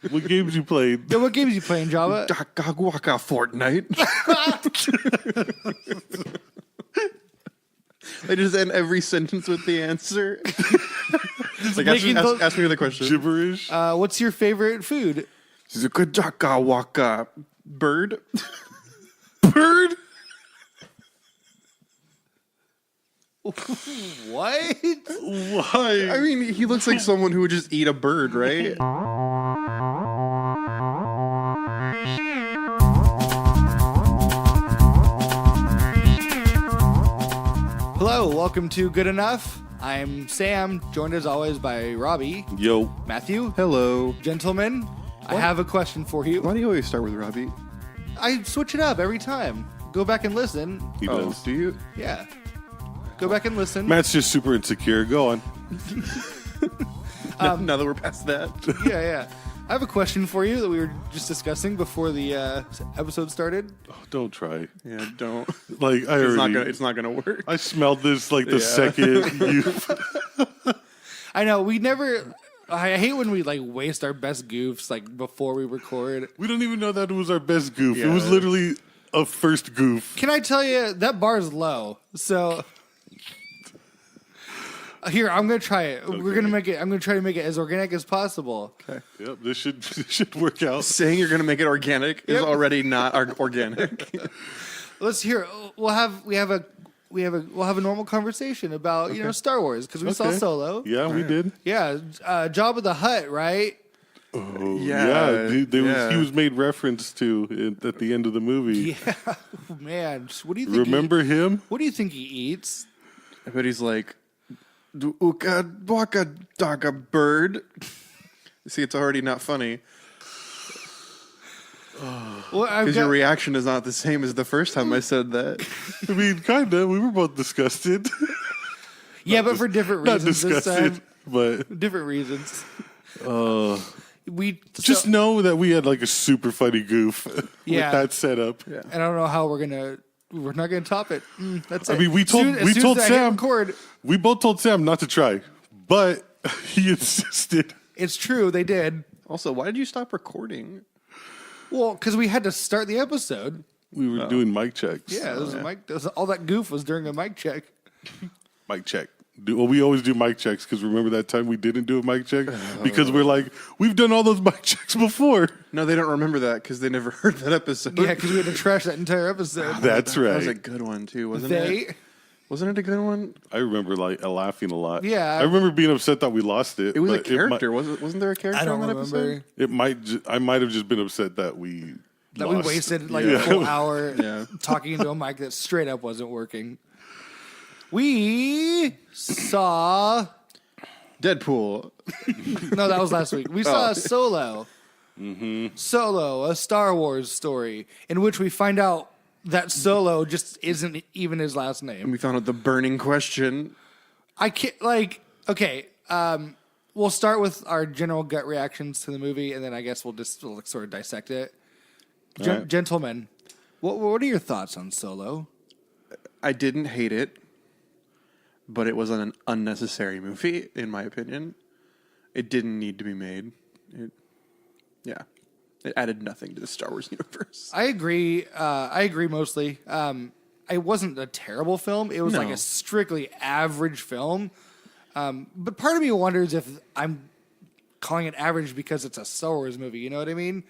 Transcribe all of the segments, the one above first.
What games you played? Yeah, what games you playing, Java? Waka Fortnite. I just end every sentence with the answer. Like, ask me the question. Gibberish. What's your favorite food? Jaka Waka bird. Bird. What? Why? I mean, he looks like someone who would just eat a bird, right? Hello, welcome to Good Enough. I'm Sam, joined as always by Robbie, Yo. Matthew. Hello. Gentlemen, I have a question for you. Why do you always start with Robbie? I switch it up every time. Go back and listen. He does. Do you? Yeah. Go back and listen. Matt's just super insecure. Go on. Now that we're past that. Yeah. I have a question for you that we were just discussing before the episode started. Oh, don't try. Yeah, don't. Like I already. It's not gonna work. I smelled this like the second you. I know, we never... I hate when we waste our best goofs before we record. We don't even know that it was our best goof. Yeah. It was literally a first goof. Can I tell you, that bar is low. So... Here, I'm gonna try it. Okay. We're gonna make it. I'm gonna try to make it as organic as possible. Okay. Yep, this should work out. Saying you're gonna make it organic is Yep. already not organic. Let's hear. We'll have a normal conversation about Star Wars because we saw Okay. Solo. Yeah, we did. Yeah, Jabba the Hutt, right? Oh, Yeah, he was made reference to at the end of the movie. Yeah, man. What do you think? Remember him? What do you think he eats? I bet he's like, Uka Waka Daga bird. See, it's already not funny. Well, Because your reaction is not the same as the first time I said that. I mean, kind of. We were both disgusted. yeah, but for different Not reasons this disgusted, time. but Different reasons. just know that we had a super funny goof Yeah. with that setup. Yeah. I don't know how we're not gonna top it. That's it. I mean, we As soon told as I hit Sam. record, We both told Sam not to try, but he insisted. it's true. They did. Also, why did you stop recording? Well, because we had to start the episode. We were doing mic checks. Yeah, all that goof was during a mic check. Mic check. Well, we always do mic checks because remember that time we didn't do a mic check? Because we're like, we've done all those mic checks before. No, they don't remember that because they never heard that episode. Yeah, because we had to trash that entire episode. That's That was a right. good one too, wasn't it? Wasn't it a good one? I remember laughing a lot. Yeah. I remember being upset that we lost it. It was a but character. Wasn't there a character I don't on that remember episode? I might have just been upset that we that lost. we wasted a Yeah. full hour Yeah. talking into a mic that straight up wasn't working. We saw... Deadpool. No, that was last week. We saw Solo. Solo, a Star Wars story in which we find out that Solo just isn't even his last And name. we found out the burning question. I can't, okay, we'll start with our general gut reactions to the movie, and then I guess we'll sort of dissect it. right. Gentlemen, what are your thoughts on Solo? I didn't hate it, but it was an unnecessary movie, in my opinion. It didn't need to be made. It added nothing to the Star Wars universe. I agree. I agree mostly. It wasn't a terrible film. It was No. like a strictly average film. But part of me wonders if I'm calling it average because it's a Star Wars movie. You know what I mean?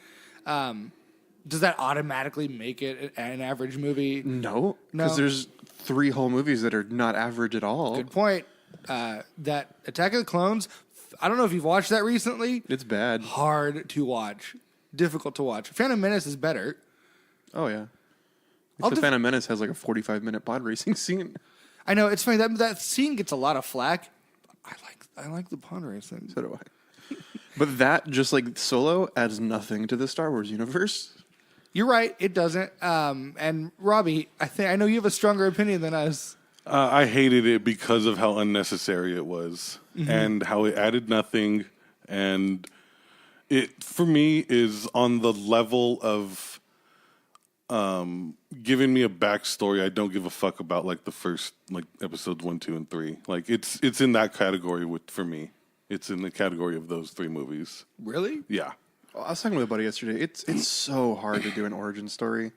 Does that automatically make it an average movie? No, No. because there's 3 whole movies that are not average at all. Good point. That Attack of the Clones, I don't know if you've watched that recently. It's bad. Hard to watch. Difficult to watch. Phantom Menace is better. Oh, yeah. I'll The def- Phantom Menace has like a 45-minute pod racing scene. I know, it's funny. That scene gets a lot of flack. I like the pod racing. So do I. But that, just like Solo, adds nothing to the Star Wars universe. You're right. It doesn't. And Robbie, I know you have a stronger opinion than us. I hated it because of how unnecessary it was and how it added nothing. And it, for me, is on the level of giving me a backstory I don't give a fuck about, like the first episodes 1, 2, and 3. Like it's in that category for me. It's in the category of those 3 movies. Really? Yeah. I was talking with a buddy yesterday. It's so hard to do an origin story.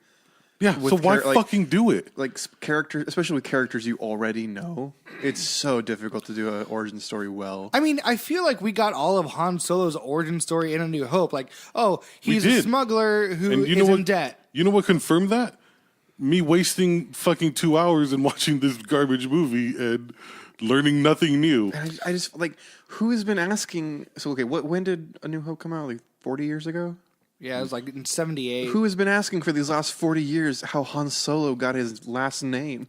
Yeah, With so why like- fucking do it? Like characters, especially with characters you already know, it's so difficult to do an origin story well. I mean, I feel like we got all of Han Solo's origin story in A New Hope. Like, oh, he's a did. smuggler who And you is know what? in debt. You know what confirmed that? Me wasting fucking 2 hours and watching this garbage movie and learning nothing new. And I just like, who has been asking? So okay, when did A New Hope come out? Like 40 years ago. Yeah, it was like in 78. Who has been asking for these last 40 years how Han Solo got his last name?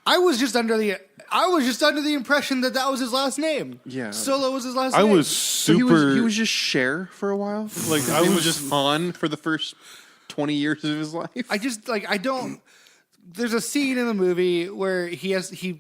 I was just under the impression that was his last name. Yeah. Solo was his last I name. was So super. he was just Cher for a while. Like, I He was was just Han for the first 20 years of his life. I don't. There's a scene in the movie where he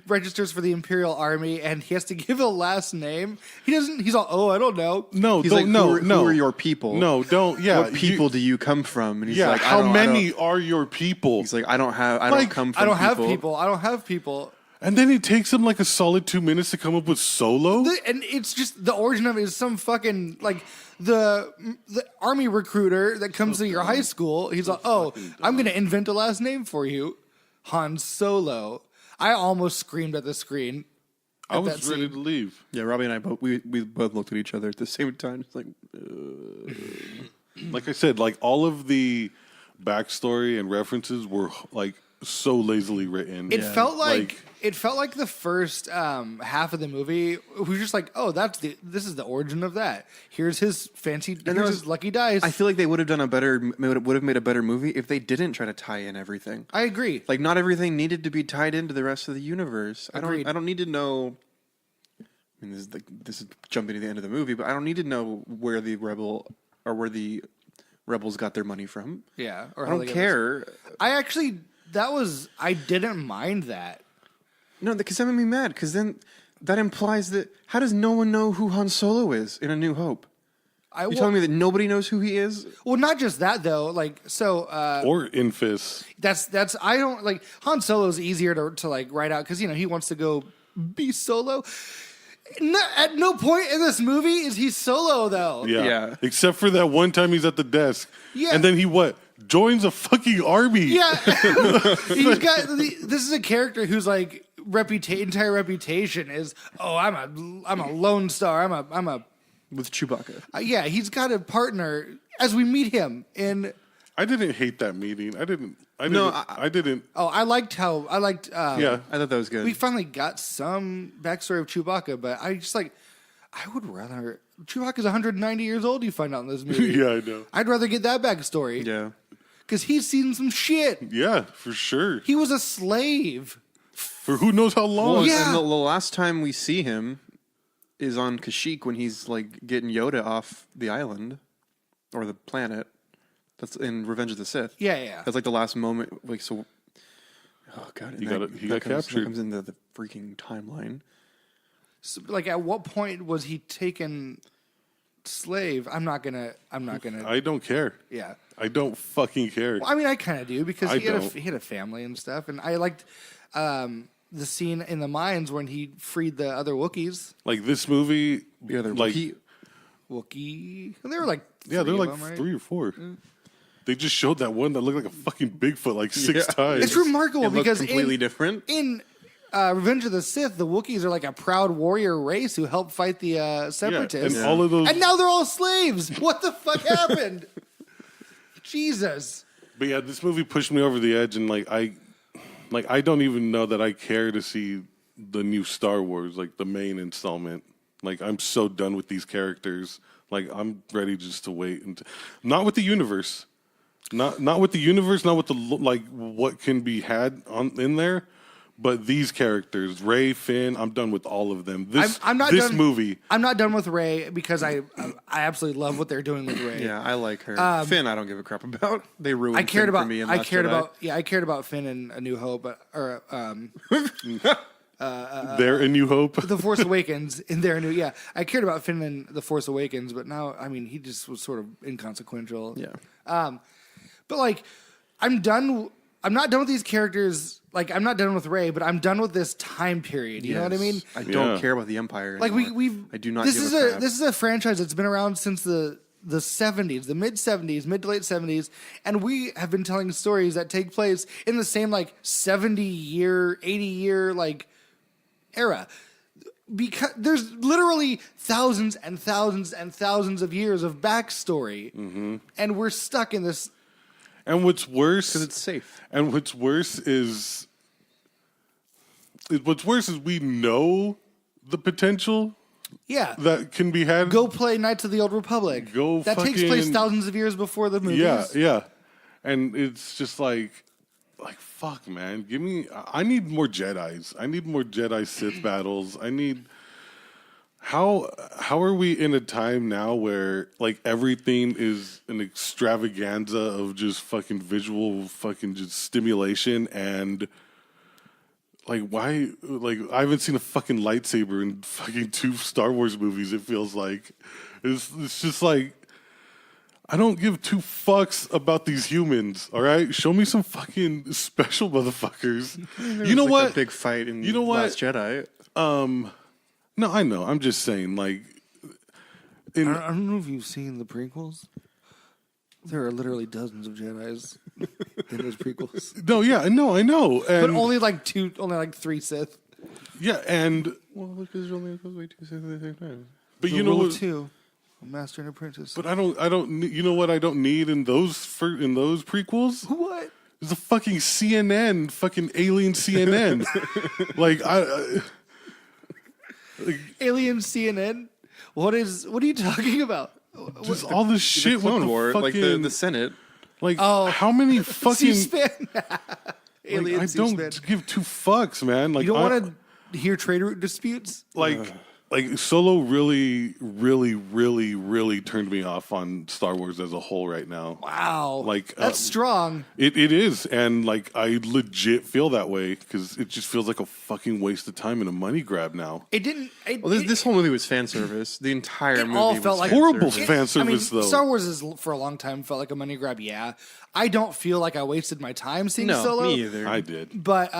registers for the Imperial Army and he has to give a last name. He doesn't. He's all, oh, I don't know. No, He's don't, like, no, who are your people? No, don't. Yeah, What people do you come from? And he's Yeah, like, how I don't- many are your people? He's like, I don't Like, come from I don't have people. I don't have people. And then it takes him like a solid 2 minutes to come up with Solo. And it's just the origin of it is some fucking like the army recruiter that comes to your high school. He's like, oh, I'm gonna invent a last name for you, Han Solo. I almost screamed at the screen. I at was that ready scene. to leave. Yeah, Robbie and I both we both looked at each other at the same time. It's like, Like I said, like all of the backstory and references were like so lazily written. It felt like the first half of the movie. We were just like, oh, this is the origin of that. Here's his fancy. Here's his lucky dice. I feel like they would have done would have made a better movie if they didn't try to tie in everything. I agree. Like, not everything needed to be tied into the rest of the universe. Agreed. I don't need to know. I mean, this is jumping to the end of the movie, but I don't need to know where the rebels got their money from. Yeah, or I how don't they got care. I didn't mind that. No, because that made me mad. Because then that implies that how does no one know who Han Solo is in A New Hope? You're telling me that nobody knows who he is? Well, not just that though. Like, so or Infis. that's I don't like Han Solo's easier to like write out because he wants to go be Solo. At no point in this movie is he Solo though. Yeah. Except for that one time he's at the desk. Yeah. And then he joins a fucking army. Yeah, he's got. This is a character whose like entire reputation is, oh, I'm a lone star. I'm a With Chewbacca. yeah. He's got a partner as we meet him in. I didn't hate that meeting. I didn't. Oh, I liked. Yeah. I thought that was good. We finally got some backstory of Chewbacca, but I would rather. Chewbacca's 190 years old. You find out in this movie. Yeah, I know. I'd rather get that backstory. yeah. Because he's seen some shit. Yeah, for sure. He was a slave. For who knows how long. Well, Yeah. and the last time we see him is on Kashyyyk when he's like getting Yoda off the island or the planet. That's in Revenge of the Sith. Yeah. That's like the last moment. Like, so. Oh god, He got captured. That comes into the freaking timeline. So, like, at what point was he taken slave? I'm not gonna. I don't care. Yeah. I don't fucking care. Well, I mean, I kind of do because I he don't. had a family and stuff, and I liked the scene in the mines when he freed the other Wookiees. Like this movie, The other like Wookiee. They were like yeah, they're three like of them, right? 3 or 4. They just showed that one that looked like a fucking Bigfoot like 6 times. It's remarkable It looked because completely different. In Revenge of the Sith, the Wookiees are like a proud warrior race who helped fight the Separatists. and all of those. And now they're all slaves. What the fuck happened? Jesus. But yeah, this movie pushed me over the edge, and I don't even know that I care to see the new Star Wars, like the main installment. Like I'm so done with these characters. Like I'm ready just to wait and not with the universe, not with the universe, not with the like what can be had in there. But these characters, Rey, Finn, I'm done with all of them. I'm not this done, movie. I'm not done with Rey because I absolutely love what they're doing with Rey. Yeah, I like her. Finn, I don't give a crap about. They ruined. I cared Finn about. for me in I Last cared Jedi. about Finn in A New Hope, or There in New Hope. The Force Awakens. In there, yeah, I cared about Finn in The Force Awakens, but now, I mean, he just was sort of inconsequential. Yeah. But like, I'm done. I'm not done with these characters. Like, I'm not done with Rey, but I'm done with this time period. You know what I mean? I don't Yeah. care about the Empire. Like anymore. we've. I do not. This give is a crap. this is a franchise that's been around since the the 70s, the mid 70s, mid to late 70s, and we have been telling stories that take place in the same like 70 year, 80 year like era. Because there's literally thousands and thousands and thousands of years of backstory, and we're stuck in this. And what's worse, because it's safe. And what's worse is we know the potential Yeah. that can be had. Go play Knights of the Old Republic. That takes place thousands of years before the movies. Yeah. And it's just like fuck, man. I need more Jedis. I need more Jedi Sith battles. I need. How are we in a time now where like everything is an extravaganza of just fucking visual fucking just stimulation, and like why, like I haven't seen a fucking lightsaber in fucking 2 Star Wars movies, it feels like. It's just like I don't give 2 fucks about these humans, all right? Show me some fucking special motherfuckers. You know what? That big fight in You know what? Last Jedi. No, I know. I'm just saying, like, I don't know if you've seen the prequels. There are literally dozens of Jedis in those prequels. no, yeah, no, I know, and But only like 3 Sith. yeah, and Well, because there's only supposed to be 2 Sith at the same time. but The you know rule what? of 2. A master and apprentice. But I don't. You know what? I don't need in those prequels. What? It's a fucking CNN, fucking alien CNN. like Alien CNN? What are you talking about? just all this shit with Clone the War, fucking, like the Senate. like Oh. how many fucking. C-SPAN. Alien I C-SPAN. don't give 2 fucks, man. Like You don't want to hear trade route disputes? like Solo really, really, really, really turned me off on Star Wars as a whole right now. Wow. Like, That's strong. It is, and like I legit feel that way because it just feels like a fucking waste of time and a money grab now. It didn't. Well, this whole movie was fan service. The entire movie all was felt like fan horrible service. fan service, though. Star Wars is for a long time felt like a money grab. Yeah, I don't feel like I wasted my time seeing No, Solo. me either. I did. But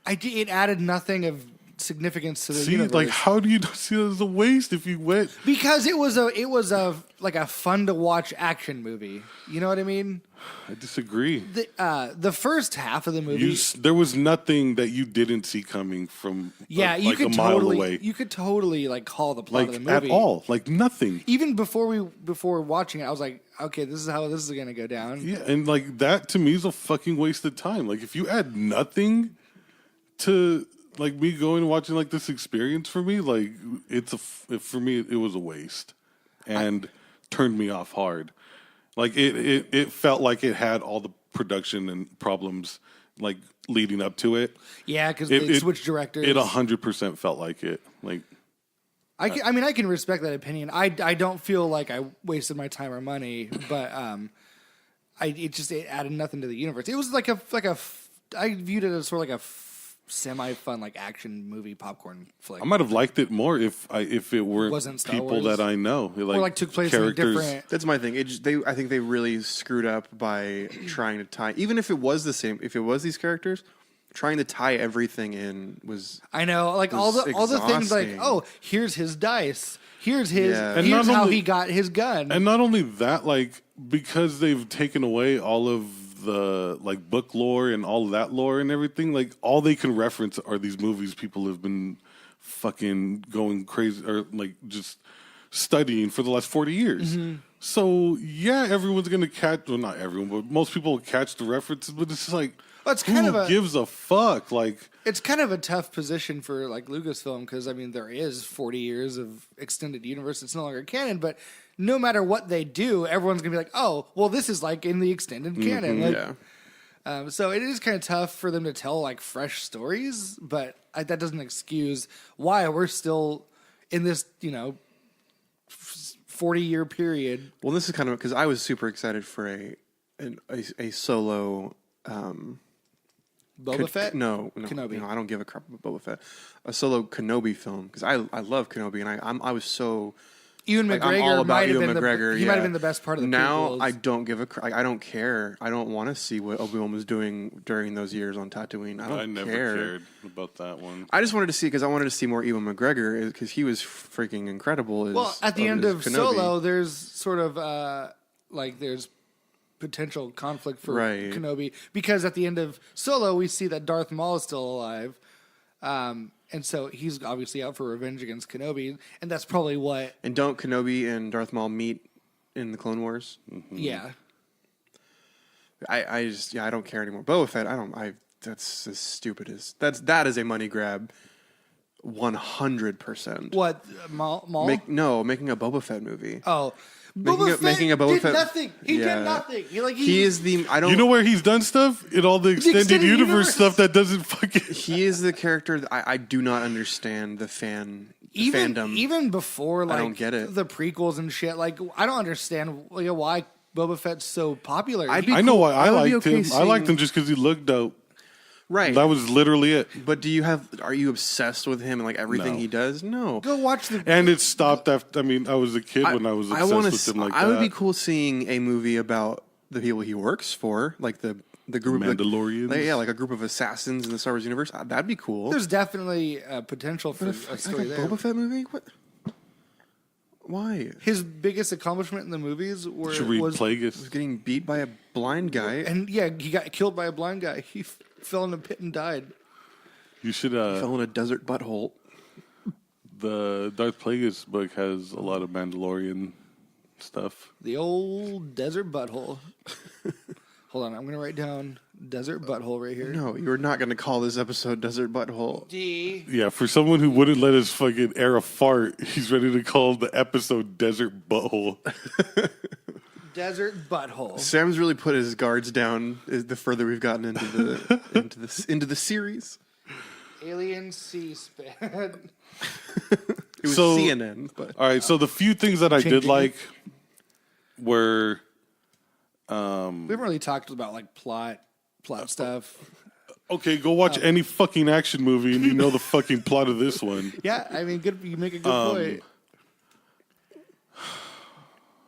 it added nothing of significance to the See, universe. like, how do you not see that as a waste if you went? Because it was a like a fun to watch action movie. You know what I mean? I disagree. The first half of the movie. There was nothing that you didn't see coming from. Yeah, you like could a mile totally away. you could totally like call the plot Like of the movie at all, like nothing. Even before watching it, I was like, okay, this is how this is gonna go down. Yeah, and like that to me is a fucking waste of time. Like if you add nothing to like me going and watching like this experience for me, like for me it was a waste and turned me off hard. Like it felt like it had all the production and problems like leading up to it. Yeah, because they switched directors. It 100% felt like it. Like I mean, I can respect that opinion. I don't feel like I wasted my time or money, but it added nothing to the universe. It was like I viewed it as sort of like a semi fun like action movie popcorn flick. I might have liked it more if it weren't Wasn't Star people Wars. that I know. or like took place in a different. That's my thing. I think they really screwed up by trying to tie. Even if it was the same, if it was these characters, trying to tie everything in was. I know, like all the things like, exhausting. oh, here's his dice. Here's his. Yeah. And Here's not how only- he got his gun. And not only that, like because they've taken away all of the like book lore and all of that lore and everything, like all they can reference are these movies people have been fucking going crazy or like just studying for the last 40 years. So yeah, everyone's gonna catch. Well, not everyone, but most people will catch the references. But it's just like, Well, it's who kind of a- gives a fuck? Like, It's kind of a tough position for like Lucasfilm because I mean there is 40 years of extended universe. It's no longer canon, but no matter what they do, everyone's gonna be like, oh, well, this is like in the extended canon. Like, Yeah. so it is kind of tough for them to tell like fresh stories, but that doesn't excuse why we're still in this 40-year period. Well, this is kind of because I was super excited for a solo. Boba Fett? No, Kenobi. no, I don't give a crap about Boba Fett. A solo Kenobi film because I love Kenobi and I was so Ewan Like, I'm McGregor all about might have Ewan been McGregor. he might have been the best part of the now. prequels. I don't give a. I don't care. I don't want to see what Obi-Wan was doing during those years on Tatooine. I never care. cared about that one. I just wanted to see because I wanted to see more Ewan McGregor because he was freaking incredible. Well, at the end of Kenobi. Solo, there's sort of there's potential conflict for Right. Kenobi because at the end of Solo, we see that Darth Maul is still alive, and so he's obviously out for revenge against Kenobi, and that's probably what. And don't Kenobi and Darth Maul meet in the Clone Wars? Mm-hmm. Yeah, I just I don't care anymore. Boba Fett, that's as stupid as that is a money grab, 100%. what Maul? Making a Boba Fett movie. Oh, Making Boba a- Fett making a Boba did Fett- nothing. He Yeah. did nothing. He is the I don't You know where he's done stuff? In all the extended, extended universe universe. stuff that doesn't fucking. he is the character that I do not understand the fandom. Even before like don't get it. the prequels and shit. Like I don't understand why Boba Fett's so popular. I'd be I know why I would be liked okay him. I liked seeing- him just because he looked dope. right. That was literally it. But are you obsessed with him and like everything No. he does? No. Go watch the. And it stopped after. I mean, I was a kid when I was obsessed wanna with him like I that. would be cool seeing a movie about the people he works for, like the group of Mandalorians? like a group of assassins in the Star Wars universe. That'd be cool. There's definitely potential for a Like story a there. Boba Fett movie? What? Why? His biggest accomplishment in the movies Should read was Plagueis. Getting beat by a blind guy. and yeah, he got killed by a blind guy. He fell in a pit and died. You should. Fell in a desert butthole. The Darth Plagueis book has a lot of Mandalorian stuff. The old desert butthole. Hold on, I'm gonna write down desert butthole right here. No, you're not going to call this episode Desert Butthole. D. Yeah, for someone who wouldn't let his fucking air a fart, he's ready to call the episode Desert Butthole. Desert butthole. Sam's really put his guards down the further we've gotten into the into the series. Alien C-SPAN. It was So- CNN, but All right, so the few things that I did Changing it. like were We haven't really talked about like plot stuff. okay. Go watch any fucking action movie, and you know the fucking plot of this one. Yeah, I mean, good. You make a good point.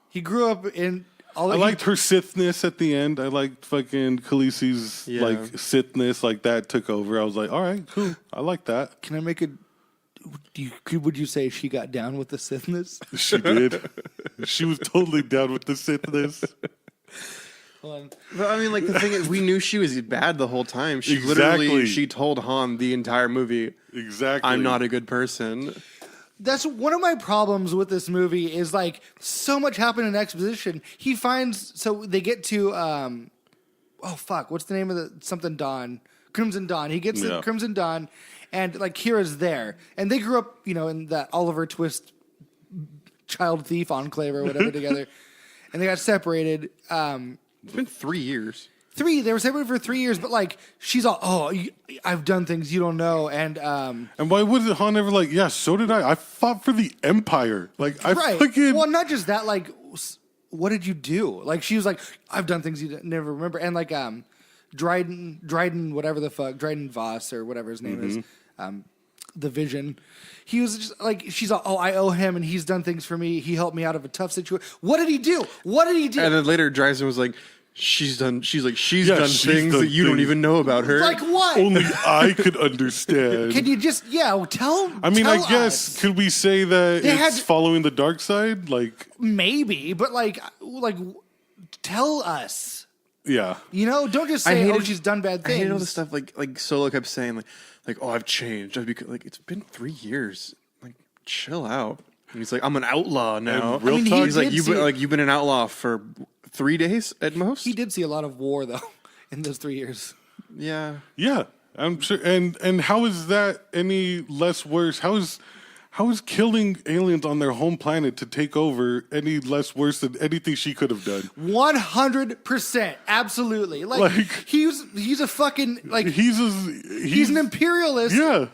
He grew up in all. I liked her Sithness at the end. I liked fucking Khaleesi's Yeah. like Sithness, like that took over. I was like, all right, cool. I like that. Can I make a? Would you say she got down with the Sithness? She did. She was totally down with the Sithness. Hold on. But I mean, like the thing is, we knew she was bad the whole time. She Exactly. literally she told Han the entire movie, Exactly. "I'm not a good person." That's one of my problems with this movie is like so much happened in exposition. He finds so they get to oh fuck, what's the name of the something Dawn? Crimson Dawn. He gets to Yeah. Crimson Dawn and like Kira's there. And they grew up, in that Oliver Twist child thief enclave or whatever together. And they got separated. It's been 3 years. They were separated for 3 years, but like she's all, I've done things you don't know, and And why wasn't Han ever like, yeah, so did I. I fought for the Empire. Like, I right. fucking. Well, not just that. Like, what did you do? Like, she was like, I've done things you never remember, and like, Dryden, whatever the fuck, Dryden Voss or whatever his name is, the Vision. He was just like, she's all, I owe him, and he's done things for me. He helped me out of a tough situation. What did he do? And then later, Dryden was like, she's done she's things done that you don't things. even know about her. Like what? Only I could understand. Can you just tell? I mean, tell I guess, us. could we say that They it's had- following the dark side? Like, Maybe, but like, tell us. yeah. Don't just I say, hated- oh, she's done bad I things. hate all the stuff like Solo kept saying like oh, I've changed. Like it's been 3 years. Like chill out. And he's like, I'm an outlaw now. And real talk, he's like, did you've been an outlaw for 3 days at most. He did see a lot of war, though, in those 3 years. Yeah. Yeah, I'm sure. And how is that any less worse? How is killing aliens on their home planet to take over any less worse than anything she could have done? 100%, absolutely. Like he's a fucking like He's an imperialist. Yeah.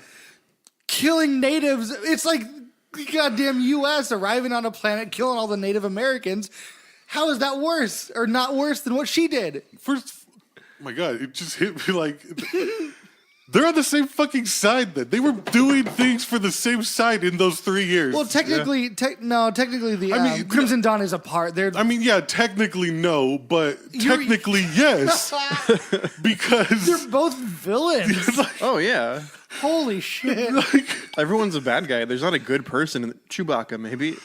Killing natives. It's like the goddamn U.S. arriving on a planet, killing all the Native Americans. How is that worse or not worse than what she did? First, oh my God, it just hit me like They're on the same fucking side then. They were doing things for the same side in those 3 years. Well, technically, technically, the I mean, Crimson Dawn is a part. They're I mean, yeah, technically no, but technically yes. Because they're both villains. Oh yeah, Holy shit! everyone's a bad guy. There's not a good person. Chewbacca maybe.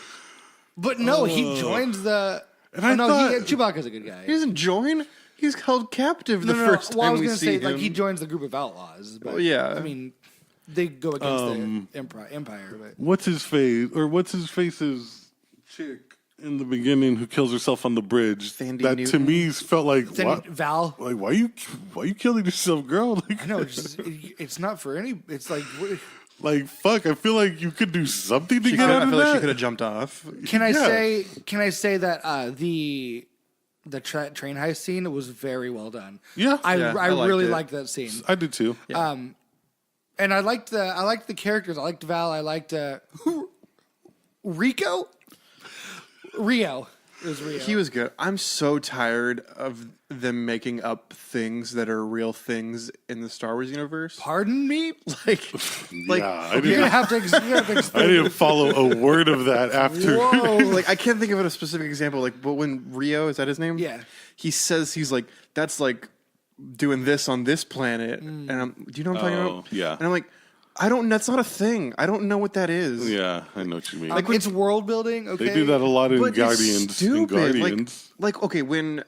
But no, he joins the. And I no, thought- Chewbacca's a good guy. He doesn't join. He's held captive the first Well, I time was we gonna see say him. like he joins the group of outlaws. But, Well, yeah. I mean, they go against the Empire. But what's his face's chick in the beginning who kills herself on the bridge? Sandy that to Newton? me felt like then what? Val. Like why you killing yourself, girl? Like, I know it's not for any. It's like. like fuck. I feel like you could do something to She get could- out I of feel like she that. could have jumped off. Can I Yeah. say that the train heist scene was very well done. Yeah. I Yeah, I liked really it. liked that scene. I did too. And I liked the characters. I liked Val. I liked Rico. Rio. It was Rio. He was good. I'm so tired of them making up things that are real things in the Star Wars universe. Pardon me. Like, Yeah, I You're didn't. gonna have to. You're gonna have to I explain. didn't follow a word of that after. Whoa. like I can't think of a specific example. Like, but when Rio, is that his name? Yeah. He says he's like, that's like doing this on this planet, and do you know what I'm talking Oh, about? yeah. And I'm like, I don't. That's not a thing. I don't know what that is. Yeah, I know what you mean. It's world building. Okay. They do that a lot in But it's Guardians. In stupid. Guardians. Like okay, when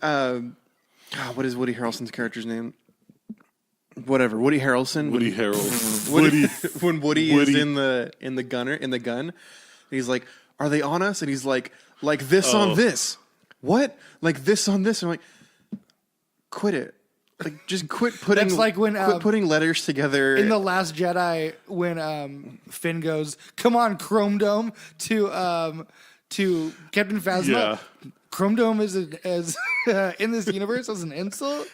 what is Woody Harrelson's character's name? Whatever, Woody Harrelson. Woody Harrelson. Woody, when Woody is Woody. in the gun, he's like, "Are they on us?" And he's like this on this. What? Like this on this? And I'm like, quit it. Like just quit putting. That's like when, quit putting letters together. in the Last Jedi, when Finn goes, "Come on, Chrome Dome," to Captain Phasma. Yeah. Chrome Dome is in this universe as an insult.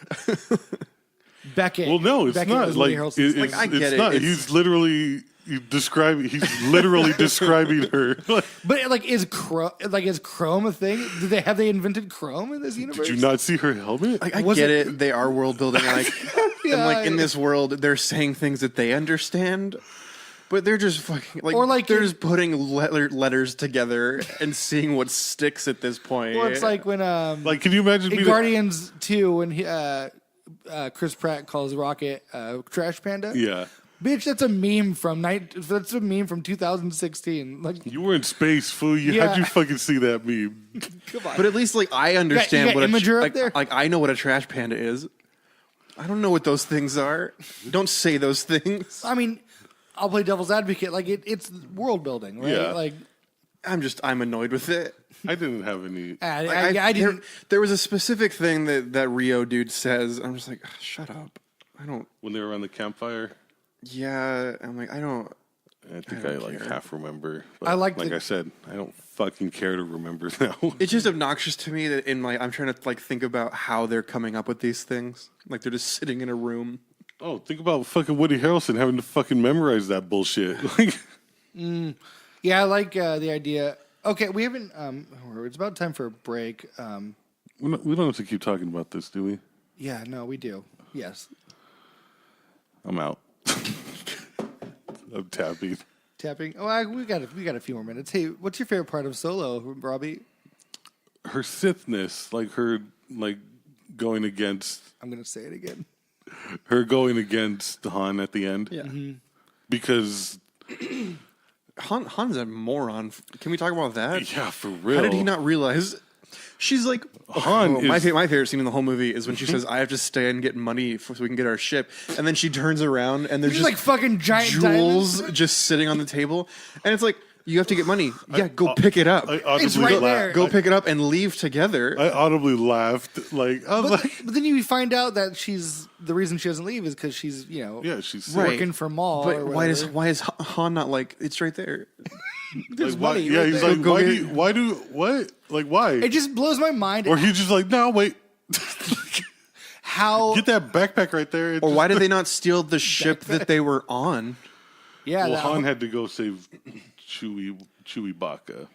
Beckett. Well, no, it's Beckett not. was Like, Woody Harrelson's Like, I get it's it. not. It's- He's literally He's literally describing her. Like, But like, is Chrome a thing? Have they invented Chrome in this universe? did you not see her helmet? I Was get it- it. They are world building. Like, Yeah, and like in yeah. this world, they're saying things that they understand, but they're just fucking like, Or like they're in- just putting letters together and seeing what sticks at this point. Well, it's like when Like, can you imagine in being Guardians 2 when Chris Pratt calls Rocket Trash Panda. Yeah, Bitch, that's a meme from 2016. Like, you were in space, fool. Yeah. How'd you fucking see that meme? come on. but at least like I understand you got what Imager up like, there? like I know what a trash panda is. I don't know what those things are. Don't say those things. I mean, I'll play devil's advocate. Like it's world building, right? Yeah. Like I'm annoyed with it. I didn't have any. I didn't. There was a specific thing that Rio dude says. I'm just like, shut up. I don't. When they were on the campfire, Yeah, I'm like, I don't. I think I I, don't like care. half remember. But I like like the- I said, I don't fucking care to remember now. It's just obnoxious to me that in I'm trying to like think about how they're coming up with these things. Like they're just sitting in a room. Oh, think about fucking Woody Harrelson having to fucking memorize that bullshit. Like, Yeah, I like the idea. Okay, we haven't. It's about time for a break. we don't have to keep talking about this, do we? Yeah, no, we do. Yes, I'm out. I'm tapping. tapping. Oh, we got a few more minutes. Hey, what's your favorite part of Solo, Robbie? Her Sithness, like her, like going against I'm gonna say it again. her going against Han at the end. Yeah. Because Han's a moron. Can we talk about that? yeah, for real. How did he not realize? She's like, Han my is- favorite scene in the whole movie is when she says, "I have to stay and get money so we can get our ship," and then she turns around and there's There's just like fucking giant jewels diamonds. just sitting on the table, and it's like, you have to get money. Yeah, go pick it up. I audibly It's right laughed. there. Go pick it up and leave together. I audibly laughed. Like I was like, But then you find out that the reason she doesn't leave is because she's yeah, she's Right. working for Maul. But or why is whatever. Han not like, it's right there? There's like, why, money yeah, right he's there. like, Go why get- do you, why do what? Like why? It just blows my mind. Or he's just like, no, wait, How? get that backpack right there. Or why did they not steal the ship that they were on? Yeah, Well, that- Han had to go save Chewie Baka.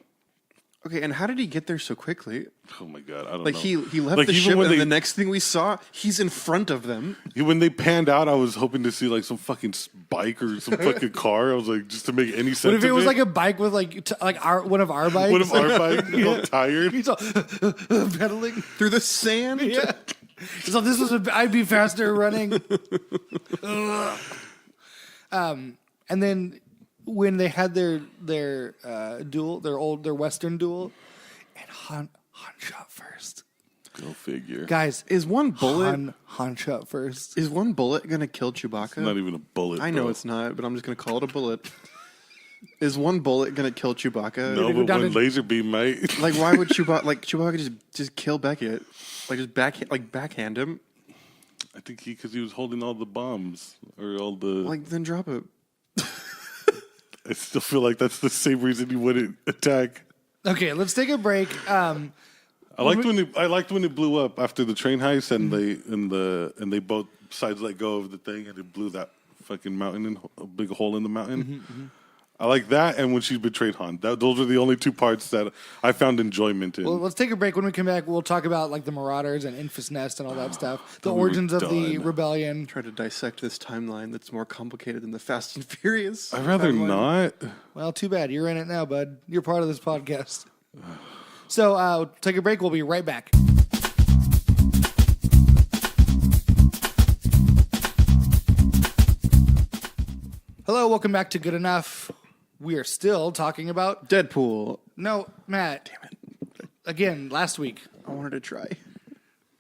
Okay, and how did he get there so quickly? Oh my god, I don't Like know. he left Like, the even ship, when and they- the next thing we saw, he's in front of them. When they panned out, I was hoping to see like some fucking bike or some fucking car. I was like, just to make any sense. What if it of was like a bike with like one of our bikes? one of our bikes all tired? He's all pedaling. Through the sand. Yeah. So this was I'd be faster running. And then when they had their duel, their Western duel, and Han shot first. Go figure. Guys, Is one bullet Han shot first. is one bullet gonna kill Chewbacca? Not even a bullet. I know bro. it's not, but I'm just gonna call it a bullet. Is one bullet gonna kill Chewbacca? No, go but down one to- laser beam might. Like, why would Chewbacca just kill Beckett? Like, just backhand him? I think because he was holding all the bombs or all the. Like, then drop it. I still feel like that's the same reason he wouldn't attack. Okay, let's take a break. I liked when it blew up after the train heist and they both sides let go of the thing and it blew that fucking mountain in a big hole in the mountain. I like that, and when she betrayed Han. Those are the only two parts that I found enjoyment in. Well, let's take a break. When we come back, we'll talk about like the Marauders and Infus Nest and all that stuff. The we were origins of the done. rebellion. Try to dissect this timeline that's more complicated than the Fast and Furious. I'd rather not. Well, too bad. You're in it now, bud. You're part of this podcast. So take a break. We'll be right back. Hello, welcome back to Good Enough. We are still talking about... Deadpool. No, Matt. Damn it. Again, last week. I wanted to try.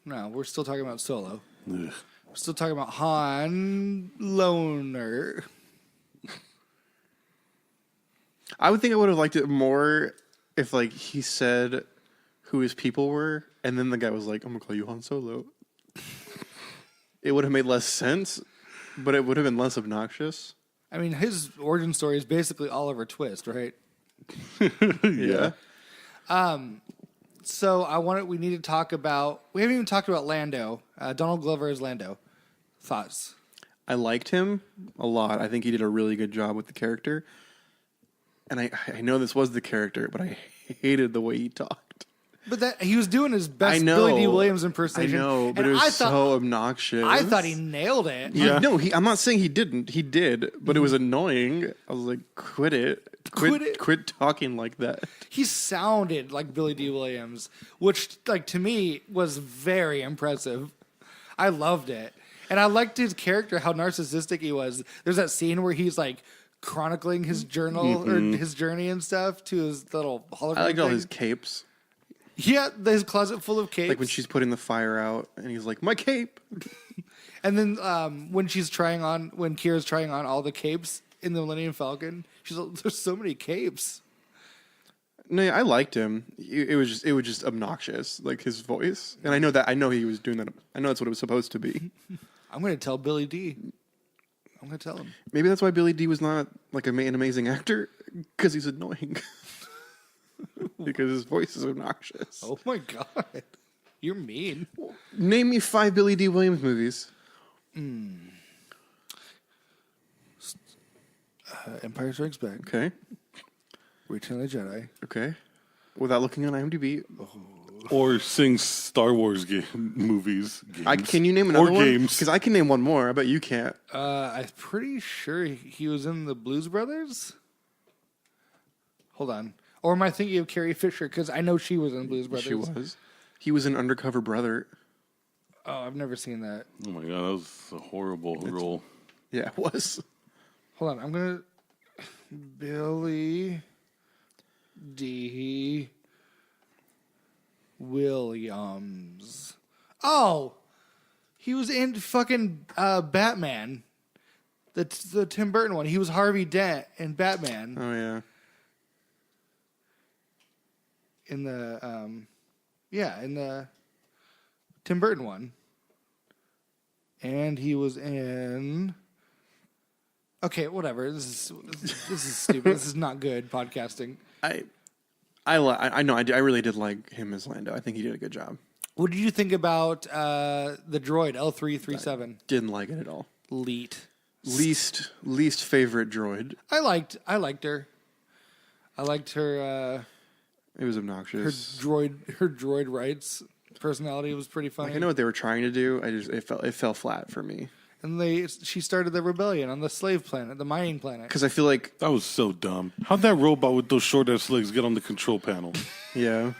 No, we're still talking about Solo. Ugh. We're still talking about Han Loner. I would think I would have liked it more if, like, he said who his people were, and then the guy was like, I'm going to call you Han Solo. It would have made less sense, but it would have been less obnoxious. I mean, his origin story is basically Oliver Twist, right? Yeah. So we need to talk about... We haven't even talked about Lando. Donald Glover as Lando. Thoughts? I liked him a lot. I think he did a really good job with the character. And I know this was the character, but I hated the way he talked. But that he was doing his best I know. Billy D. Williams I impersonation. know, but and it was I thought, so obnoxious. I thought he nailed it. Yeah. No, I'm not saying he didn't. He did, but it was annoying. I was like, quit it. Quit it. Quit talking like that. He sounded like Billy D. Williams, which, like, to me was very impressive. I loved it. And I liked his character, how narcissistic he was. There's that scene where he's like chronicling his journal or his journey and stuff to his little hologram. I liked all thing. his capes. Yeah, his closet full of capes. Like when she's putting the fire out and he's like, my cape. And then when Kira's trying on all the capes in the Millennium Falcon, she's like, there's so many capes. No, yeah, I liked him. It was just obnoxious, like his voice. And I know he was doing that. I know that's what it was supposed to be. I'm going to tell Billy D. I'm going to tell him. Maybe that's why Billy D was not like an amazing actor, because he's annoying. Because his voice is obnoxious. Oh my God. You're mean. Name me 5 Billy D. Williams movies. Empire Strikes Back. Okay. Return of the Jedi. Okay. Without looking on IMDb. Or sing Star Wars movies. Games. Can you name another or one? games. Because I can name one more. I bet you can't. I'm pretty sure he was in the Blues Brothers. Hold on. Or am I thinking of Carrie Fisher? Because I know she was in Blues Brothers. She was. He was an undercover brother. Oh, I've never seen that. Oh my god, that was a horrible role. Yeah, it was. Hold on. I'm going to... Billy D. Williams. Oh! He was in fucking Batman. The Tim Burton one. He was Harvey Dent in Batman. Oh, yeah. In the in the Tim Burton one. And he was in... Okay, whatever. This is stupid. This is not good podcasting. I know. I really did like him as Lando. I think he did a good job. What did you think about the droid L337? Didn't like it at all. Leet. Least favorite droid. I liked her. I liked her. It was Her obnoxious. droid rights personality was pretty funny. I know what they were trying to do. It fell flat for me. And she started the rebellion on the slave planet, the mining planet. Because I feel like, That was so dumb. How'd that robot with those short ass legs get on the control panel? yeah,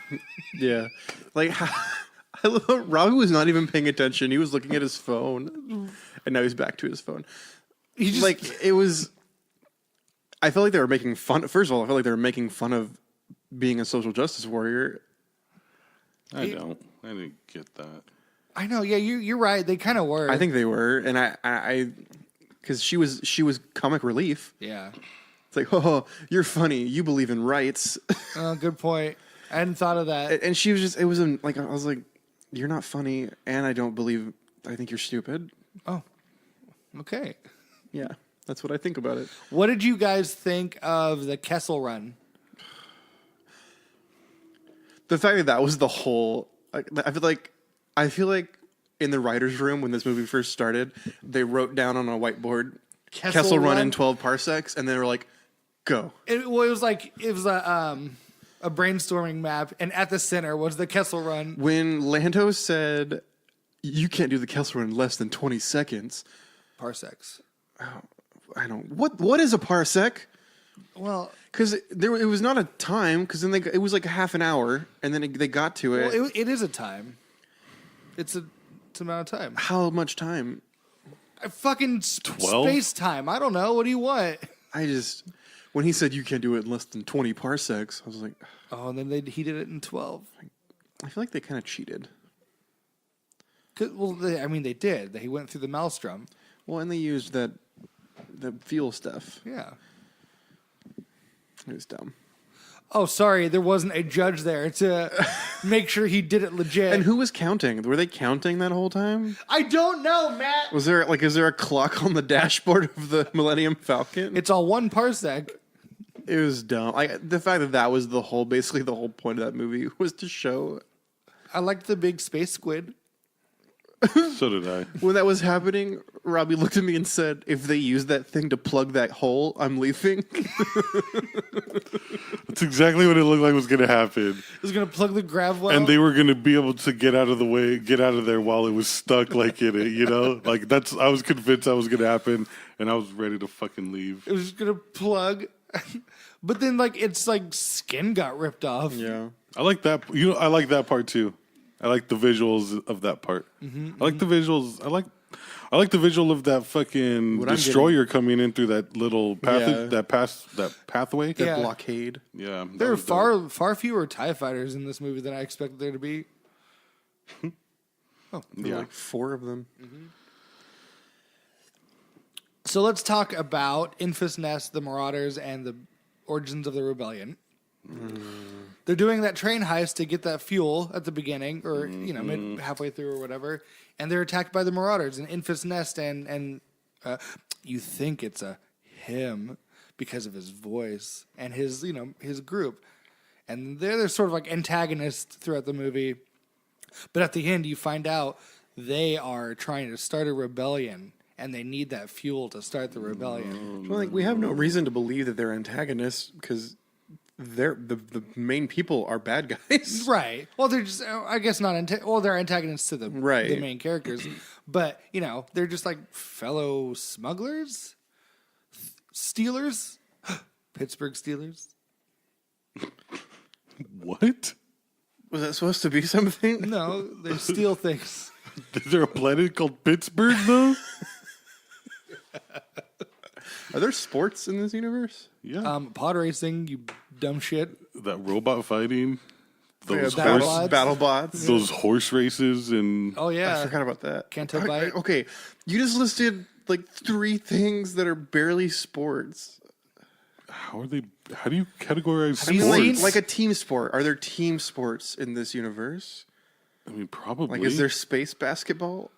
yeah. Like, I love Robbie was not even paying attention. He was looking at his phone, and now he's back to his phone. He just Like, it was. I felt like they were making fun. First of all, I felt like they were making fun of being a social justice warrior. I didn't get that. I know, yeah, you're right. They kind of were. I think they were, and I because she was comic relief. Yeah. It's like, oh, you're funny. You believe in rights, Good point. I hadn't thought of that. and she was just. It was like I was like, you're not funny, and I don't believe. I think you're stupid. Oh, okay. Yeah, that's what I think about it. What did you guys think of the Kessel Run? The fact that was the whole. I feel like in the writers' room when this movie first started, they wrote down on a whiteboard Kessel Run in 12 parsecs, and they were like, "Go." It was a brainstorming map, and at the center was the Kessel Run. When Lando said, "You can't do the Kessel Run in less than 20 seconds," Parsecs. I don't. What is a parsec? Well, Because it was not a time. Because then it was like a half an hour, and then they got to it. well it is a time. It's an amount of time. How much time? Fucking 12? space time. I don't know. What do you want? When he said you can't do it in less than 20 parsecs, I was like, Oh, and then he did it in 12. I feel like they kind of cheated. They did. He went through the maelstrom. Well, and they used the fuel stuff. Yeah. It was dumb. Oh, sorry. There wasn't a judge there to make sure he did it legit. And who was counting? Were they counting that whole time? I don't know, Matt. Is there a clock on the dashboard of the Millennium Falcon? It's all 1 parsec. It was dumb. The fact that was basically the whole point of that movie was to show. I liked the big space squid. So did I. When that was happening, Robbie looked at me and said, "If they use that thing to plug that hole, I'm leaving." That's exactly what it looked like was going to happen. It was going to plug the grav well. And they were going to be able to get out of there while it was stuck like in it, you know? Like I was convinced that was going to happen, and I was ready to fucking leave. It was just going to plug. But then, its skin got ripped off. Yeah. I like that. I like that part too. I like the visuals of that part. I like the visuals. I like the visual of that fucking destroyer coming in through that little path, that pathway. Yeah. Blockade. Yeah, There are far fewer TIE fighters in this movie than I expected there to be. There were like 4 of them. So let's talk about Sithness, the Marauders, and the origins of the rebellion. They're doing that train heist to get that fuel at the beginning, or halfway through or whatever, and they're attacked by the Marauders and Sithness, and you think it's a him because of his voice and his group, and they're sort of like antagonists throughout the movie, but at the end you find out they are trying to start a rebellion. And they need that fuel to start the rebellion. Well, we have no reason to believe that they're antagonists because the main people are bad guys. Right. Well, they're just, I guess not, they're antagonists to the main characters. But, they're just like fellow smugglers? Stealers? Pittsburgh Steelers? What? Was that supposed to be something? No, they steal things. Is there a planet called Pittsburgh, though? Are there sports in this universe? Yeah. Pod racing, you dumb shit. That robot fighting. Those battle bots. Those horse races and Oh, yeah. I forgot about that. Canto Bite. Okay, you just listed like 3 things that are barely sports. how do you categorize Have you sports? seen- Like a team sport. Are there team sports in this universe? I mean, probably. Like, is there space basketball?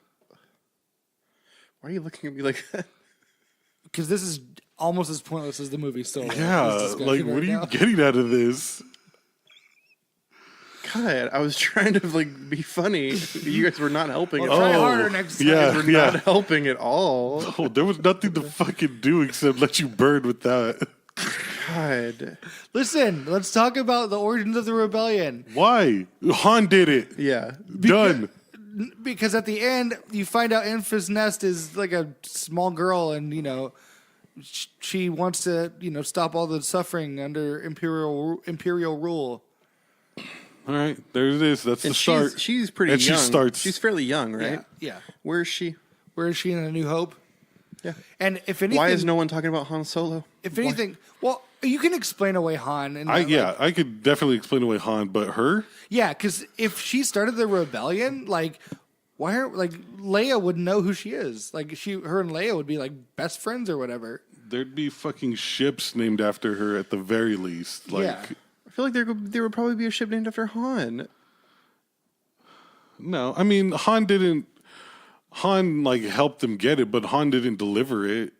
Why are you looking at me like that? Because this is almost as pointless as the movie Solo. Yeah, like, what are you getting out of this? God, I was trying to be funny. You guys were not helping at all. Try harder next time. Yeah, We're not helping at all. Oh, there was nothing to fucking do except let you burn with that. God. Listen, let's talk about the origins of the rebellion. Why? Han did it. Yeah. Done. Because at the end, you find out Sithness is like a small girl, and she wants to stop all the suffering under imperial rule. All right, there it is. That's And the start. she's pretty and young. she starts. She's fairly young, right? Yeah. Where is she? Where is she in A New Hope? Yeah. And if anything, Why is no one talking about Han Solo? If anything, well, you can explain away Han. And I could definitely explain away Han, but her? Yeah, because if she started the rebellion, why aren't Leia would know who she is? Her and Leia would be best friends or whatever. There'd be fucking ships named after her at the very least. Yeah. I feel like there would probably be a ship named after Han. No, I mean Han helped them get it, but Han didn't deliver it.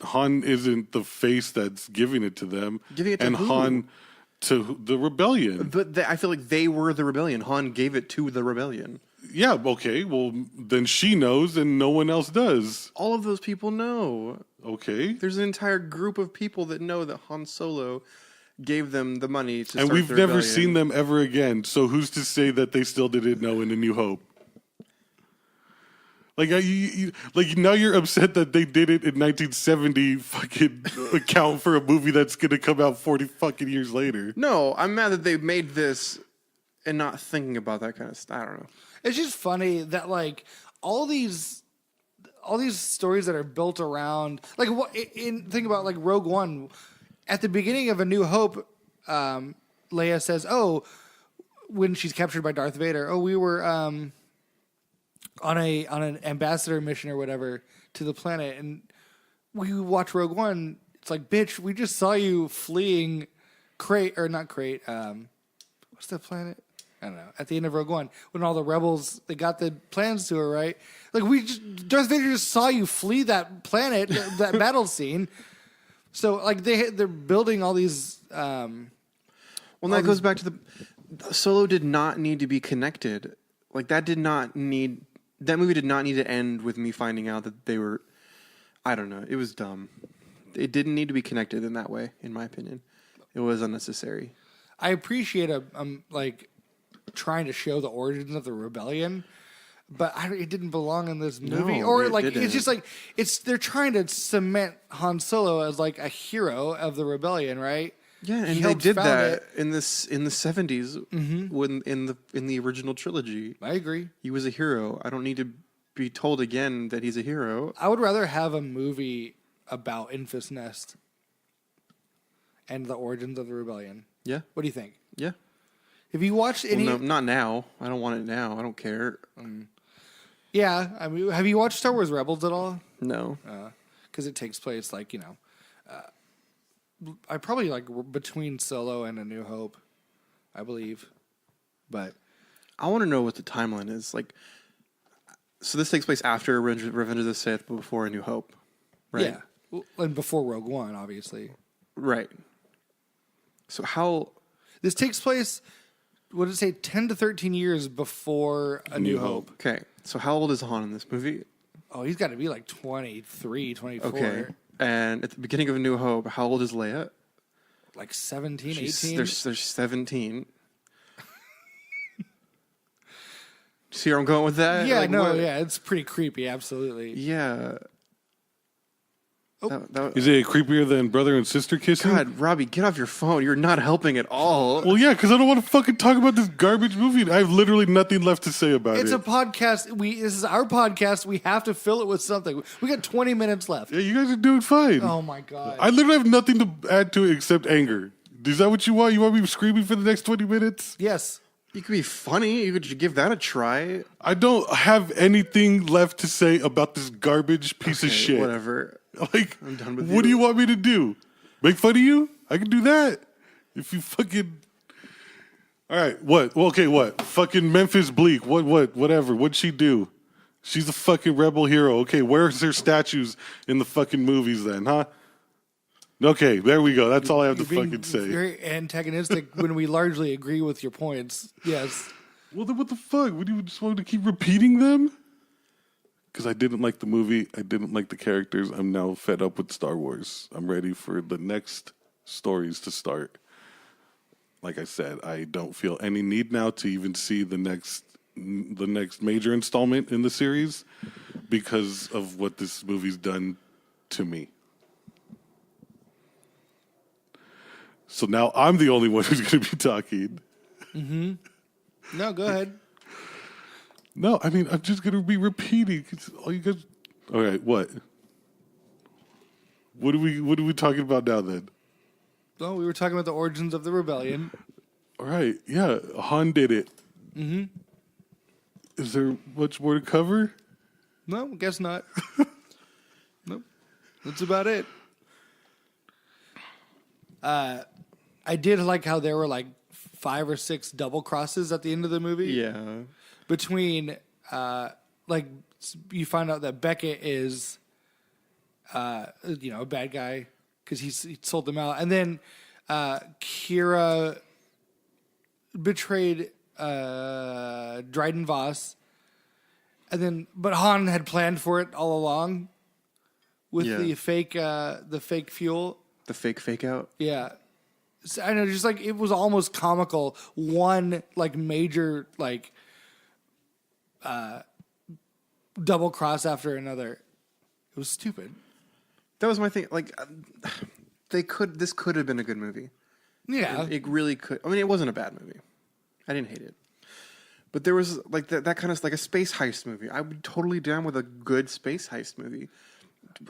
Han isn't the face that's giving it to them. Giving it to and who? Han to the rebellion. But I feel like they were the rebellion. Han gave it to the rebellion. Yeah, okay. Well, then she knows and no one else does. All of those people know. Okay. There's an entire group of people that know that Han Solo gave them the money to And start we've the never rebellion. seen them ever again. So who's to say that they still didn't know in A New Hope? Now you're upset that they did it in 1970 fucking account for a movie that's going to come out 40 fucking years later. No, I'm mad that they made this and not thinking about that kind of stuff. I don't know. It's just funny that all these stories that are built around think about Rogue One. At the beginning of A New Hope, Leia says, "Oh, when she's captured by Darth Vader, oh, we were on an ambassador mission or whatever to the planet, and we watch Rogue One. It's like, bitch, we just saw you fleeing Crate or not Crate. What's the planet? I don't know. At the end of Rogue One, when all the rebels they got the plans to her, right? Darth Vader just saw you flee that planet, that battle scene. So they're building all these. Well, that goes back to the Solo did not need to be connected. That movie did not need to end with me finding out that they were. I don't know. It was dumb. It didn't need to be connected in that way, in my opinion. It was unnecessary. I appreciate trying to show the origins of the rebellion, but it didn't belong in this movie. No, Or it didn't. it's just they're trying to cement Han Solo as a hero of the rebellion, right? Yeah, and He they helped did found that it. in the 70s when in the original trilogy. I agree. He was a hero. I don't need to be told again that he's a hero. I would rather have a movie about Sithness and the origins of the rebellion. Yeah, What do you think? yeah. Have you watched any? Well, no, not now. I don't want it now. I don't care. Yeah, I mean, have you watched Star Wars Rebels at all? No. Because it takes place I probably between Solo and A New Hope, I believe. But I want to know what the timeline is. So this takes place after Revenge of the Sith, but before A New Hope, right? yeah, and before Rogue One, obviously. Right. So how? This takes place, what did it say, 10 to 13 years before A New Hope. Okay. So how old is Han in this movie? Oh, he's got to be 23, 24. Okay. And at the beginning of A New Hope, how old is Leia? 17, 18. They're 17. See where I'm going with that? Yeah, What? yeah, it's pretty creepy, absolutely. Yeah. Oh. Is it creepier than brother and sister kissing? God, Robbie, get off your phone. You're not helping at all. Well, yeah, because I don't want to fucking talk about this garbage movie. I have literally nothing left to say about It's it. a podcast. This is our podcast. We have to fill it with something. We got 20 minutes left. Yeah, you guys are doing fine. Oh my god. I literally have nothing to add to it except anger. Is that what you want? You want me screaming for the next 20 minutes? Yes. You could be funny. You could give that a try. I don't have anything left to say about this garbage piece of Okay, shit. Whatever. I'm done with what you. do you want me to do? Make fun of you? I can do that. If you fucking... All right, what? Well, okay, what? Fucking Memphis Bleak. Whatever. What'd she do? She's a fucking rebel hero. Okay, where's her statues in the fucking movies then, huh? Okay, there we go. That's all I have to You're being fucking say. very antagonistic when we largely agree with your points. Yes. Well, then what the fuck? Would you just want to keep repeating them? Because I didn't like the movie. I didn't like the characters. I'm now fed up with Star Wars. I'm ready for the next stories to start. Like I said, I don't feel any need now to even see the next major installment in the series because of what this movie's done to me. So now I'm the only one who's going to be talking. No, go ahead. No, I mean, I'm just going to be repeating. All you guys. All right, what? What are we talking about now then? Well, we were talking about the origins of the rebellion. All right, yeah, Han did it. Mm-hmm. Is there much more to cover? No, guess not. Nope. That's about it. I did like how there were like 5 or 6 double crosses at the end of the movie. Yeah. Between, like, you find out that Beckett is, a bad guy because he sold them out. And then Kira betrayed Dryden Voss. And then, but Han had planned for it all along with the fake fuel. The fake out. Yeah. So, I know, just like it was almost comical. One like major like double cross after another. It was stupid. That was my thing. Like, this could have been a good movie. Yeah. It really could. I mean, it wasn't a bad movie. I didn't hate it. But there was like that kind of like a space heist movie. I would totally down with a good space heist movie.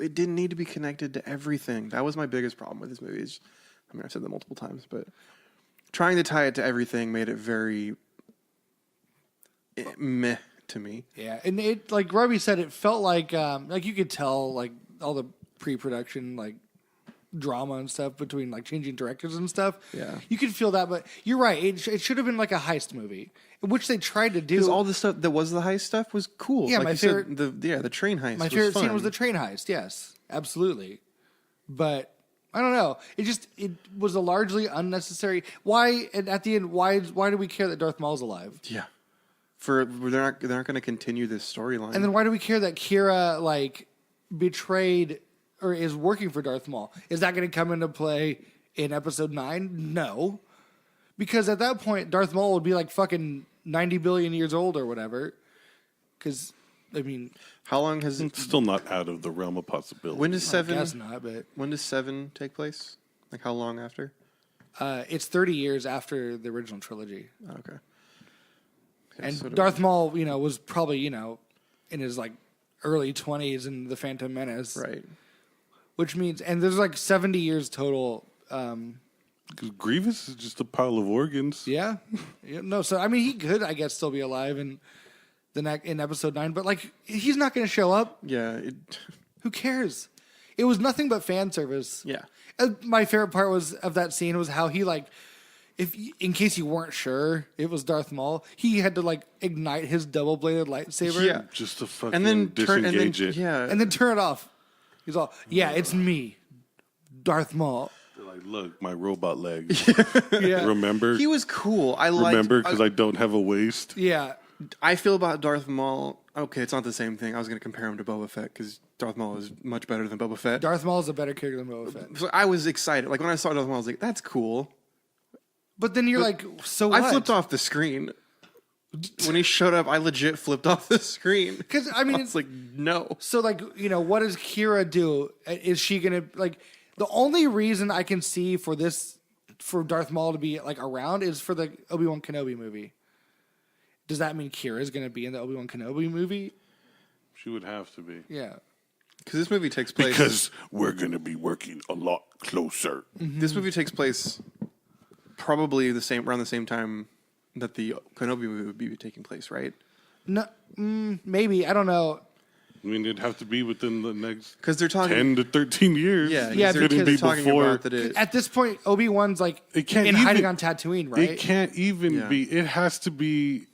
It didn't need to be connected to everything. That was my biggest problem with this movie. I mean, I've said that multiple times, but trying to tie it to everything made it very meh to me. Yeah, and it like Robbie said, it felt like you could tell like all the pre-production like drama and stuff between like changing directors and stuff. Yeah, you could feel that, but you're right. It should have been like a heist movie, which they tried to do. Because all the stuff that was the heist stuff was cool. Yeah, like my you favorite. Said, the train heist. My was favorite fun. scene was the train heist. Yes, absolutely. But I don't know. It was a largely unnecessary. Why? And at the end, why do we care that Darth Maul's alive? Yeah. They're not going to continue this storyline. And then why do we care that Kira like betrayed or is working for Darth Maul? Is that going to come into play in Episode 9? No, because at that point Darth Maul would be like fucking 90 billion years old or whatever. Because I mean, how long has It's still not out of the realm of possibility. When does 7? I guess not, but When does 7 take place? Like how long after? it's 30 years after the original trilogy. Oh, okay. And so Darth Maul, was probably, in his like early 20s in The Phantom Menace. Right. Which means, and there's like 70 years total. 'Cause Grievous is just a pile of organs. Yeah. No, so I mean, he could, I guess, still be alive in Episode 9, but like, he's not going to show up. Yeah. Who cares? It was nothing but fan service. Yeah. My favorite part of that scene was how he like, in case you weren't sure it was Darth Maul, he had to like ignite his double-bladed lightsaber. Yeah. Just to fucking And then disengage it. Yeah. And then turn it off. He's all, yeah, it's me, Darth Maul. They're like, look, my robot legs. Yeah. Remember? he was cool. Remember, because I don't have a waist. Yeah. I feel about Darth Maul. Okay, it's not the same thing. I was going to compare him to Boba Fett because Darth Maul is much better than Boba Fett. Darth Maul is a better character than Boba Fett. So I was excited. Like when I saw Darth Maul, I was like, "That's cool." But then you're like, so what? I flipped off the screen when he showed up. I legit flipped off the screen Because, I mean, it's like, no. so like, what does Kira do? Is she going to, like, the only reason I can see for Darth Maul to be, like, around is for the Obi-Wan Kenobi movie. Does that mean Kira's going to be in the Obi-Wan Kenobi movie? She would have to be. Yeah. Because this movie takes place. Because we're going to be working a lot closer. This movie takes place probably around the same time that the Kenobi movie would be taking place, right? No, maybe. I don't know. I mean, it'd have to be within the next Because they're talking 10 to 13 years. Yeah, Yeah, they're couldn't be talking before. about that it. At this point, Obi-Wan's, like, It can't in hiding even- on Tatooine, right? It can't even Yeah. be. It has to be.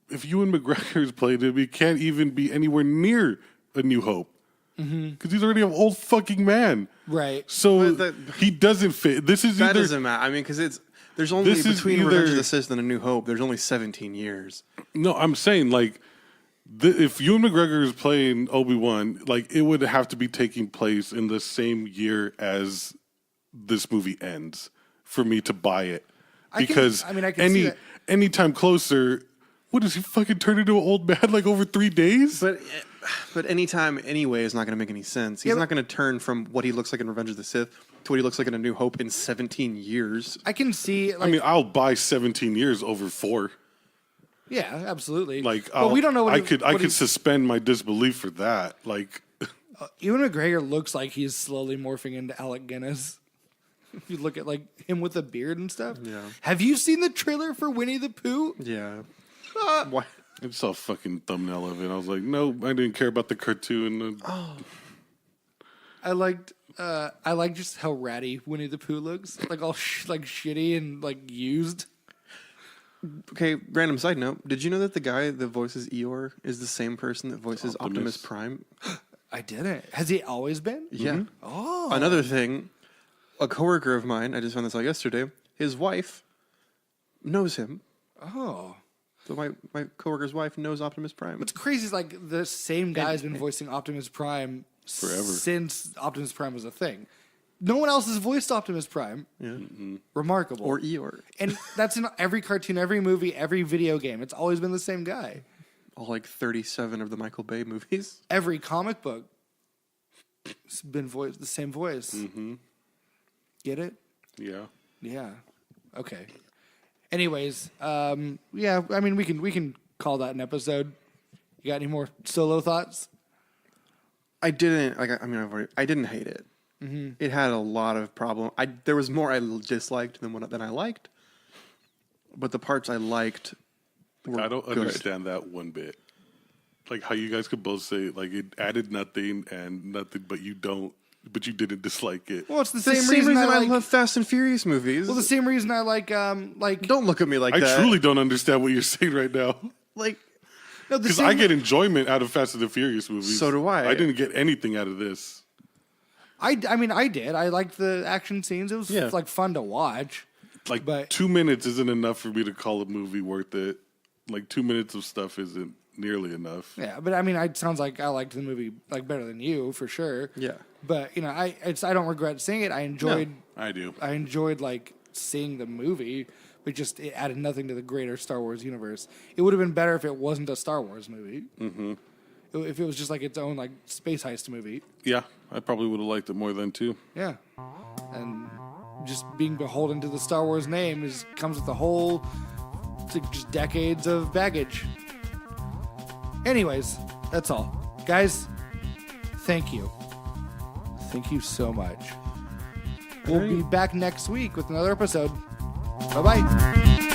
If Ewan McGregor's played it, it can't even be anywhere near A New Hope. Because he's already an old fucking man. Right. So But he doesn't fit. This is that either. doesn't matter. I mean, because there's only This is between Revenge of either- the Sith and A New Hope. There's only 17 years. No, I'm saying like, if Ewan McGregor is playing Obi-Wan, like it would have to be taking place in the same year as this movie ends for me to buy it. I can see that. Anytime closer, what does he fucking turn into an old man like over 3 days? But anytime, anyway, is not going to make any sense. He's not going to turn from what he looks like in Revenge of the Sith to what he looks like in A New Hope in 17 years. I can see. Like, I mean, I'll buy 17 years over 4. yeah, absolutely. Like, but we don't know. I could suspend my disbelief for that. Like, Ewan McGregor looks like he's slowly morphing into Alec Guinness. If you look at like him with a beard and stuff. Yeah. Have you seen the trailer for Winnie the Pooh? Yeah. Why? I saw a fucking thumbnail of it. I was like, no, I didn't care about the cartoon. I liked just how ratty Winnie the Pooh looks, like all like shitty and like used. Okay, random side note. Did you know that the guy that voices Eeyore is the same person that voices Optimus Prime? I didn't. Has he always been? Yeah. Oh. Another thing, a coworker of mine, I just found this out yesterday, his wife knows him. Oh. So my coworker's wife knows Optimus Prime. What's crazy is like the same guy's been voicing Optimus Prime Forever. since Optimus Prime was a thing. No one else has voiced Optimus Prime. Yeah. Remarkable. Or Eeyore. And that's in every cartoon, every movie, every video game. It's always been the same guy. All like 37 of the Michael Bay movies. Every comic book, it's been the same voice. Mm-hmm. Get it? Yeah. Yeah. Okay. Anyways, yeah. I mean, we can call that an episode. You got any more solo thoughts? I didn't I didn't hate it. Mm-hmm. It had a lot of problem. There was more I disliked than I liked, but the parts I liked were I don't good. understand that one bit. Like how you guys could both say like it added nothing and nothing, but you didn't dislike it. Well, it's the The same reason I like. love Fast and Furious movies. Well, the same reason I like Don't look at me like I that. truly don't understand what you're saying right now. like. no, the Because same, I get enjoyment out of Fast and the Furious movies. So do I. I didn't get anything out of this. I mean, I did. I liked the action scenes. It was Yeah. like fun to watch. Like But- 2 minutes isn't enough for me to call a movie worth it. Like 2 minutes of stuff isn't nearly enough. Yeah, but I mean, it sounds like I liked the movie like better than you for sure. Yeah. But you know, I don't regret seeing it. I enjoyed. I do. I enjoyed like seeing the movie, but just it added nothing to the greater Star Wars universe. It would have been better if it wasn't a Star Wars movie. Mm-hmm. If it was just like its own like space heist movie. Yeah, I probably would have liked it more then too. Yeah, and just being beholden to the Star Wars name comes with a whole just decades of baggage. Anyways, that's all, guys. Thank you so much. We'll be back next week with another episode. Bye bye.